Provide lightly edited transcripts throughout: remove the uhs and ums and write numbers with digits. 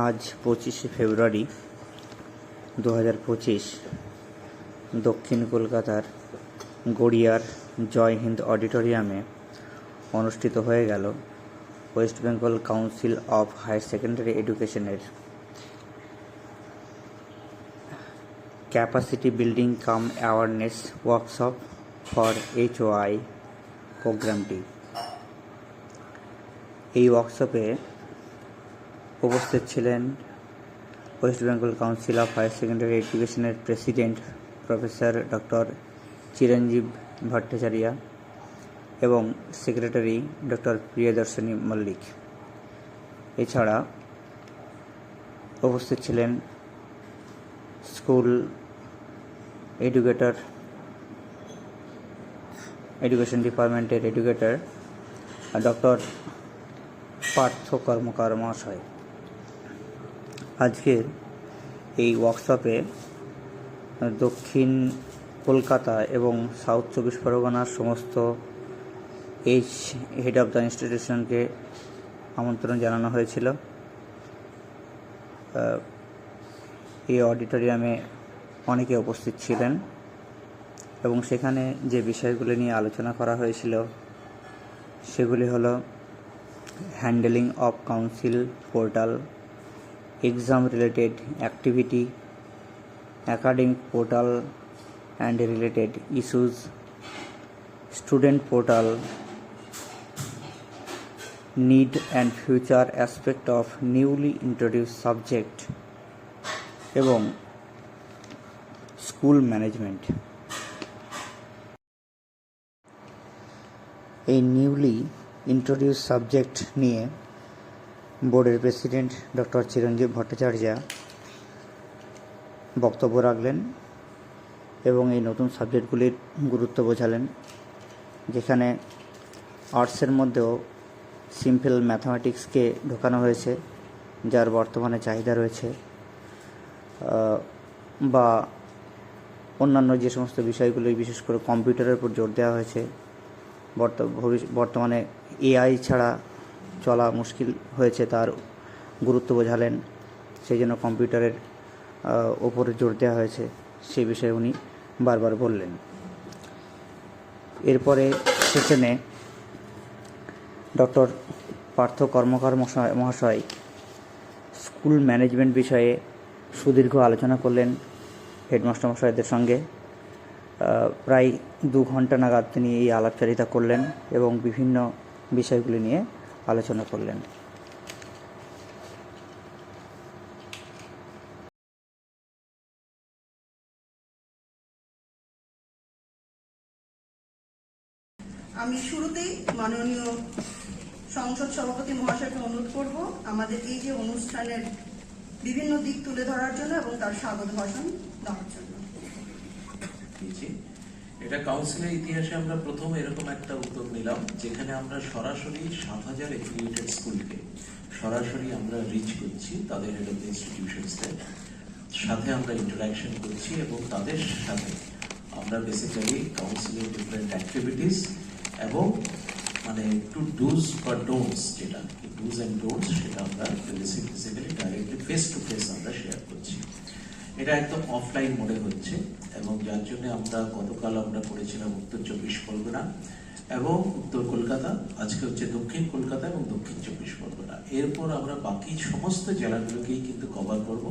আজ 25শে ফেব্রুয়ারি 2025 দক্ষিণ কলকাতার গড়িয়ার জয় হিন্দ অডিটোরিয়ামে অনুষ্ঠিত হয়ে গেল west Bengal council of higher secondary এডুকেশনের capacity building cum awareness workshop for HOI প্রোগ্রামটি। এই ওয়ার্কশপে উপস্থিত ছিলেন west Bengal council of higher secondary এডুকেশনের president professor doctor Chiranjib Bhattacharya এবং সেক্রেটারি ডক্টর প্রিয়দর্শনী মল্লিক। এছাড়া উপস্থিত ছিলেন স্কুল এডুকেশন ডিপার্টমেন্টের এডুকেটর ডক্টর পার্থ কর্মকার মহাশয়। আজকের এই ওয়ার্কশপে দক্ষিণ কলকাতা এবং সাউথ 24 পরগনার সমস্ত হেড অফ দ্য ইনস্টিটিউশনকে আমন্ত্রণ জানানো হয়েছিল। এই অডিটোরিয়ামে অনেকে উপস্থিত ছিলেন এবং সেখানে যে বিষয়গুলি নিয়ে আলোচনা করা হয়েছিল সেগুলি হলো handling of council portal, exam related activity, academic portal and related issues, student portal, need and future aspect of newly introduced subject এবং স্কুল ম্যানেজমেন্ট। এই নিউলি ইন্ট্রোডিউস সাবজেক্ট নিয়ে বোর্ডের প্রেসিডেন্ট ডক্টর চিরঞ্জীব ভট্টাচার্য বক্তব্য রাখলেন এবং এই নতুন সাবজেক্টগুলির গুরুত্ব বোঝালেন, যেখানে আর্টসের মধ্যেও সিম্পল ম্যাথামেটিক্সকে ঢোকানো হয়েছে, যার বর্তমানে চাহিদা রয়েছে, বা অন্যান্য যে সমস্ত বিষয়গুলি বিশেষ করে কম্পিউটারের উপর জোর দেওয়া হয়েছে। বর্তমানে AI ছাড়া চলা মুশকিল হয়েছে, তার গুরুত্ব বোঝালেন, সেই জন্য কম্পিউটারের ওপরে জোর দেওয়া হয়েছে, সেই বিষয়ে উনি বারবার বললেন। এরপরে সেখানে ডক্টর পার্থ কর্মকার মহাশয় স্কুল ম্যানেজমেন্ট বিষয়ে সুদীর্ঘ আলোচনা করলেন হেডমাস্টার মশাইদের সঙ্গে। প্রায় 2 ঘন্টা নাগাদ তিনি এই আলাপচারিতা করলেন এবং বিভিন্ন বিষয়গুলি নিয়ে আলোচনা করলেন। আমি শুরুতেই মাননীয় সংসদ সভাপতি মহাশয়কে অনুরোধ করব আমাদের এই যে অনুষ্ঠানের বিভিন্ন দিক তুলে ধরার জন্য এবং তার স্বাগত ভাষণ দেওয়ার জন্য। এটা কাউন্সিলের ইতিহাসে আমরা প্রথম এরকম একটা উদ্যোগ নিলাম, যেখানে আমরা সরাসরি 7000 এফিলিয়েটেড স্কুলকে সরাসরি আমরা রিচ করছি, তাদের হেড অফ দ্য ইনস্টিটিউশনসদের সাথে আমরা ইন্টারাকশন করছি এবং তাদের সাথে আমরা বেসিক্যালি কাউন্সিলের ডিফারেন্ট অ্যাক্টিভিটিস এবং মানে টু ডুজ বা ডোন্টস, যেটা ডুজ অ্যান্ড ডোন্টস, সেটা আমরা basically directly face to face আমরা শেয়ার করছি। এটা একদম অফলাইন মোডে হচ্ছে এবং যার জন্য আমরা গতকাল আমরা করেছিলাম উত্তর 24 পরগনা এবং উত্তর কলকাতা, আজকে হচ্ছে দক্ষিণ কলকাতা এবং দক্ষিণ 24 পরগনা। এরপর আমরা বাকি সমস্ত জেলাগুলোকেই কিন্তু কভার করব।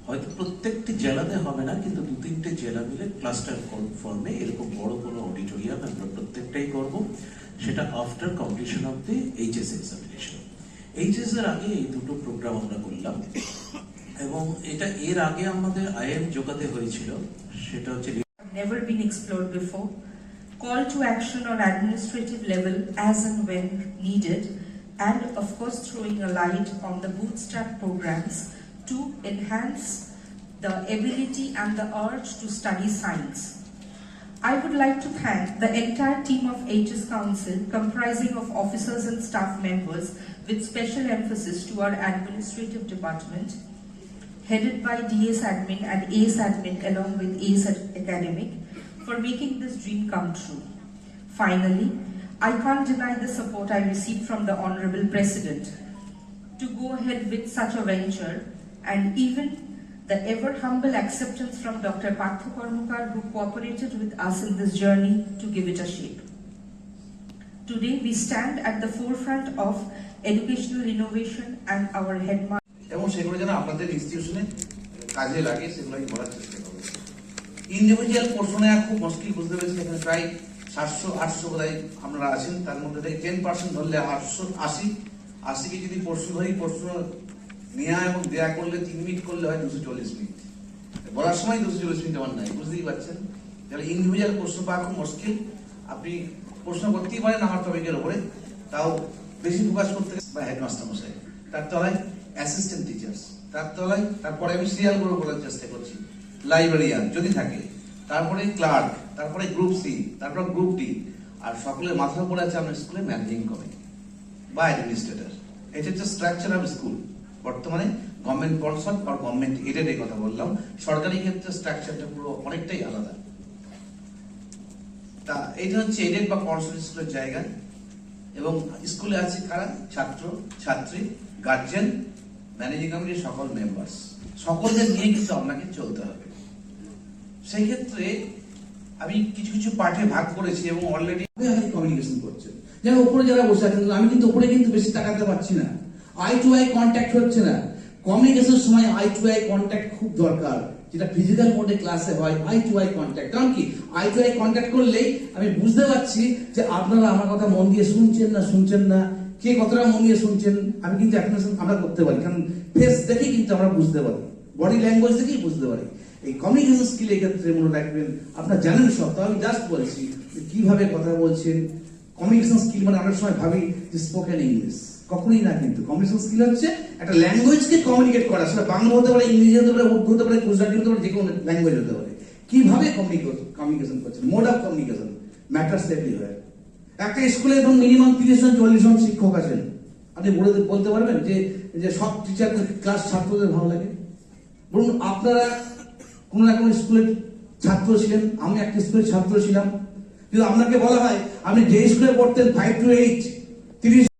হয়তো প্রত্যেকটি জেলাতে হবে না, কিন্তু 2-3টে জেলা মিলে ক্লাস্টার ফর্মে এরকম বড় কোনো অডিটোরিয়াম আমরা প্রত্যেকটাই করব, সেটা after completion of the HS examination. HS এর আগে এই দুটো প্রোগ্রাম আমরা করলাম এবং এটা এর আগে আমাদের IM জোগাতে হয়েছিল, সেটা হচ্ছে never been explored before, call to action on administrative level as and when needed, and of course throwing a light on the bootstrap programs to enhance the ability and the urge to study science. I would like to thank the entire team of HS Council, comprising of officers and staff members with special emphasis to our administrative department, headed by DS Admin and ACE Admin along with ACE Academic, for making this dream come true. Finally, I can't deny the support I received from the Honorable President. to go ahead with such a venture, and even the ever humble acceptance from Dr. Partha Karmakar, who cooperated with us in this journey to give it a shape. Today, we stand at the forefront of educational innovation and our headmaster. এবং সেগুলো যেন আপনাদের ইনস্টিটিউশনে কাজে লাগে সেগুলো আমি বলার চেষ্টা করবো। ইন্ডিভিজুয়াল পোর্শন নেওয়া খুব মুশকিল, বুঝতে পেরেছি। এখানে প্রায় 700-800 বোধহয় আপনারা আছেন, তার মধ্যে থেকে 10% ধরলে 880 যদি পোর্শন ধরি, পোর্শন নেওয়া এবং দেয়া করলে 3 মিনিট করলে হয় 240 মিনিট। বলার সময় 240 মিনিট আমার নাই, বুঝতেই পারছেন। তাহলে ইন্ডিভিজুয়াল প্রশ্ন পাওয়া খুব মুশকিল। আপনি প্রশ্ন করতেই পারেন আমার টপিকের উপরে, তাও বেশি ফোকাস করতে বা হেডমাস্টার মশাই, তার তলায় অ্যাসিস্ট্যান্ট টিচার্স, তার তলায়, তারপরে আমি সিরিয়াল করে বলার চেষ্টা করছি, লাইব্রেরিয়ান যদি থাকে, তারপরে ক্লার্ক, তারপরে গ্রুপ সি, তারপর গ্রুপ ডি, আর সকলের মাথার উপরে আছে আমার স্কুলে ম্যানেজিং কমিটি বা অ্যাডমিনিস্ট্রেটর। এটা হচ্ছে স্ট্রাকচার অফ স্কুল। বর্তমানে গভর্নমেন্ট স্পন্সর আর গভর্নমেন্ট এডেড এই কথা বললাম, সরকারি ক্ষেত্রে স্ট্রাকচারটা পুরো অনেকটাই আলাদা। তা এইটা হচ্ছে এডেড বা স্পন্সর স্কুলের জায়গা, এবং স্কুলে আছে কারা? ছাত্র, ছাত্রী, গার্জেন, ম্যানেজিং কমিটির সকল মেম্বার্স, সকলদের নিয়ে কিন্তু আপনাকে চলতে হবে। সেই ক্ষেত্রে আমি কিছু কিছু পার্টে ভাগ করেছি এবং অলরেডি আপনি কমিউনিকেশন করছেন। যেন উপরে যারা বসে আছেন, আমি কিন্তু উপরে কিন্তু বেশি টাকাতে পারছি না, আই টু আই কন্ট্যাক্ট হচ্ছে না। কমিউনিকেশনের সময় আই টু আই কন্ট্যাক্ট খুব দরকার, যেটা ফিজিক্যাল মোডে ক্লাসে হয়। আই টু আই কন্ট্যাক্ট, কারণ কি আই টু আই কন্ট্যাক্ট করলেই আমি বুঝতে পারছি যে আপনারা আমার কথা মন দিয়ে শুনছেন না, কে কতটা মন দিয়ে শুনছেন। আমি কিন্তু অ্যাটেনশন আমরা করতে পারি, কারণ ফেস দেখেই কিন্তু আমরা বুঝতে পারি, বডি ল্যাঙ্গুয়েজ দেখেই বুঝতে পারি। এই কমিউনিকেশন স্কিল এক্ষেত্রে মনে রাখবেন, আপনারা জানেন সব, তো আমি জাস্ট বলছি কিভাবে কথা বলছেন। কমিউনিকেশন স্কিল মানে অনেক সময় ভাবি যে স্পোকেন ইংলিশ, কখনোই না। কিন্তু কমিউনিকেশন স্কিল হচ্ছে একটা ল্যাঙ্গুয়েজকে কমিউনিকেট করা, সেটা বাংলা হতে পারে, ইংরেজি হতে পারে, উর্দু হতে পারে, গুজরাটি হতে পারে, যে কোনো ল্যাঙ্গুয়েজ হতে পারে। কিভাবে কমিউনিকেশন করছেন, mode of communication matters everywhere. একটা স্কুলে ধরুন মিনিমাম 30 জন 40 জন শিক্ষক আছেন, আপনি বলতে পারবেন যে সব টিচার ক্লাস ছাত্রদের ভালো লাগে? বলুন, আপনারা কোন না কোন স্কুলের ছাত্র ছিলেন, আমি একটা স্কুলের ছাত্র ছিলাম। কিন্তু আপনাকে বলা হয় আপনি যে স্কুলে পড়তেন 5 to 8, 30